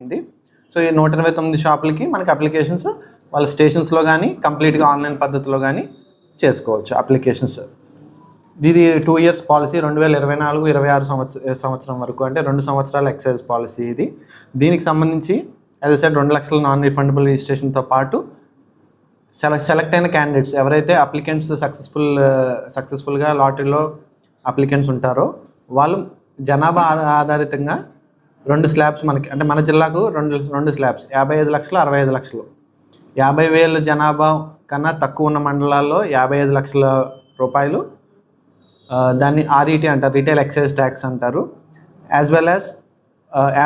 ఉంది. సో ఈ 129 షాపులకి మనకి అప్లికేషన్స్ వాళ్ళ స్టేషన్స్లో కానీ కంప్లీట్గా ఆన్లైన్ పద్ధతిలో కానీ చేసుకోవచ్చు అప్లికేషన్స్. ఇది 2 years పాలసీ 2024-26 సంవత్సరం వరకు, అంటే 2 సంవత్సరాల ఎక్సైజ్ పాలసీ ఇది. దీనికి సంబంధించి యాజ్ సైడ్ 2 లక్షల నాన్ రిఫండబుల్ రిజిస్ట్రేషన్తో పాటు సెలెక్ట్ అయిన క్యాండిడేట్స్ ఎవరైతే అప్లికెంట్స్ సక్సెస్ఫుల్గా లాటరీలో అప్లికెంట్స్ ఉంటారో వాళ్ళు జనాభా ఆధారితంగా 2 స్లాబ్స్ మనకి, అంటే మన జిల్లాకు రెండు స్లాబ్స్ 55 లక్షలు 65 లక్షలు. 50,000 జనాభా కన్నా తక్కువ ఉన్న మండలాల్లో 55 లక్షల రూపాయలు, దాన్ని RET అంటారు, రిటైల్ ఎక్సైజ్ ట్యాక్స్ అంటారు. యాజ్ వెల్ యాజ్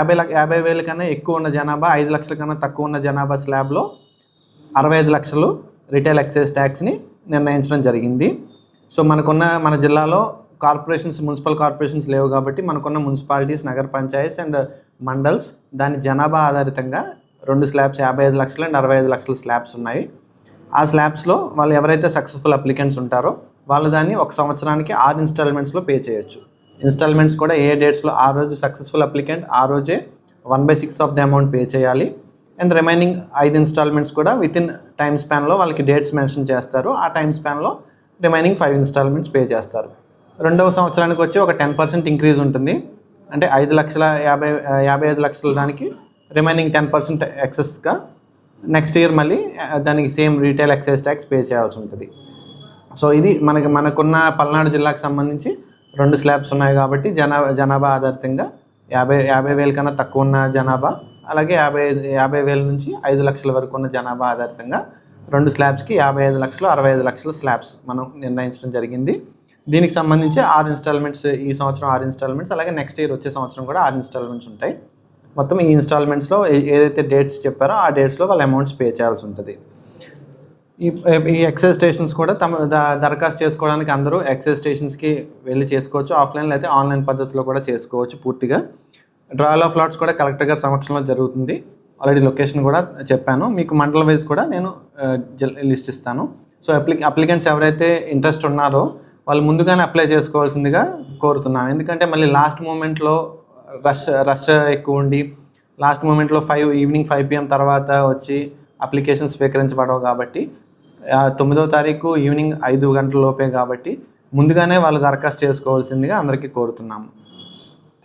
50,000 కన్నా ఎక్కువ ఉన్న జనాభా, 5 లక్షల కన్నా తక్కువ ఉన్న జనాభా స్లాబ్లో 65 లక్షలు రిటైల్ ఎక్సైజ్ ట్యాక్స్ని నిర్ణయించడం జరిగింది. సో మన జిల్లాలో కార్పొరేషన్స్, మున్సిపల్ కార్పొరేషన్స్ లేవు కాబట్టి మనకున్న మున్సిపాలిటీస్, నగర పంచాయతీస్ అండ్ మండల్స్ దాని జనాభా ఆధారితంగా 2 స్లాబ్స్ 55 లక్షలు అండ్ 65 లక్షల స్లాబ్స్ ఉన్నాయి. ఆ స్లాబ్స్లో వాళ్ళు ఎవరైతే సక్సెస్ఫుల్ అప్లికెంట్స్ ఉంటారో వాళ్ళు దాన్ని 1 సంవత్సరానికి 6 ఇన్స్టాల్మెంట్స్లో పే చేయొచ్చు. ఇన్స్టాల్మెంట్స్ కూడా ఏ డేట్స్లో ఆ రోజు సక్సెస్ఫుల్ అప్లికెంట్ ఆ రోజే 1/6 ఆఫ్ ద అమౌంట్ పే చేయాలి. అండ్ రిమైనింగ్ 5 ఇన్స్టాల్మెంట్స్ కూడా వితిన్ టైం స్పాన్లో వాళ్ళకి డేట్స్ మెన్షన్ చేస్తారు. ఆ టైం స్పాన్లో రిమైనింగ్ 5 ఇన్స్టాల్మెంట్స్ పే చేస్తారు. 2వ సంవత్సరానికి వచ్చి ఒక 10% ఇంక్రీజ్ ఉంటుంది. అంటే 55 లక్షల దానికి రిమైనింగ్ 10% ఎక్సెస్గా నెక్స్ట్ ఇయర్ మళ్ళీ దానికి same retail excise tax pay చేయాల్సి ఉంటుంది. సో ఇది మనకున్న పల్నాడు జిల్లాకు సంబంధించి 2 స్లాబ్స్ ఉన్నాయి కాబట్టి జనాభా ఆధారితంగా 50,000 కన్నా తక్కువ ఉన్న జనాభా, అలాగే 50,000 నుంచి 5 లక్షల వరకు ఉన్న జనాభా ఆధారితంగా 2 స్లాబ్స్కి 55 లక్షలు 65 లక్షల స్లాబ్స్ మనం నిర్ణయించడం జరిగింది. దీనికి సంబంధించి 6 ఇన్స్టాల్మెంట్స్, ఈ సంవత్సరం 6 ఇన్స్టాల్మెంట్స్, అలాగే నెక్స్ట్ ఇయర్ వచ్చే సంవత్సరం కూడా 6 ఇన్స్టాల్మెంట్స్ ఉంటాయి. మొత్తం ఈ ఇన్స్టాల్మెంట్స్లో ఏదైతే డేట్స్ చెప్పారో ఆ డేట్స్లో వాళ్ళ అమౌంట్స్ పే చేయాల్సి ఉంటుంది. ఈ ఎక్సైజ్ స్టేషన్స్ కూడా దరఖాస్తు చేసుకోవడానికి అందరూ ఎక్సైజ్ స్టేషన్స్కి వెళ్ళి చేసుకోవచ్చు. ఆఫ్లైన్లో అయితే ఆన్లైన్ పద్ధతిలో కూడా చేసుకోవచ్చు పూర్తిగా. డ్రాయల్ ఆఫ్ లాట్స్ కూడా కలెక్టర్ గారి సమక్షంలో జరుగుతుంది. ఆల్రెడీ లొకేషన్ కూడా చెప్పాను. మీకు మండల వైజ్ కూడా నేను లిస్ట్ ఇస్తాను. సో అప్లికెంట్స్ ఎవరైతే ఇంట్రెస్ట్ ఉన్నారో వాళ్ళు ముందుగానే అప్లై చేసుకోవాల్సిందిగా కోరుతున్నాను. ఎందుకంటే మళ్ళీ లాస్ట్ మూమెంట్లో రష్ ఎక్కువ ఉండి లాస్ట్ మూమెంట్లో ఈవినింగ్ 5 PM తర్వాత వచ్చి అప్లికేషన్ స్వీకరించబడవు కాబట్టి 9వ తారీఖు ఈవినింగ్ 5 గంటల లోపే కాబట్టి ముందుగానే వాళ్ళు దరఖాస్తు చేసుకోవాల్సిందిగా అందరికీ కోరుతున్నాము.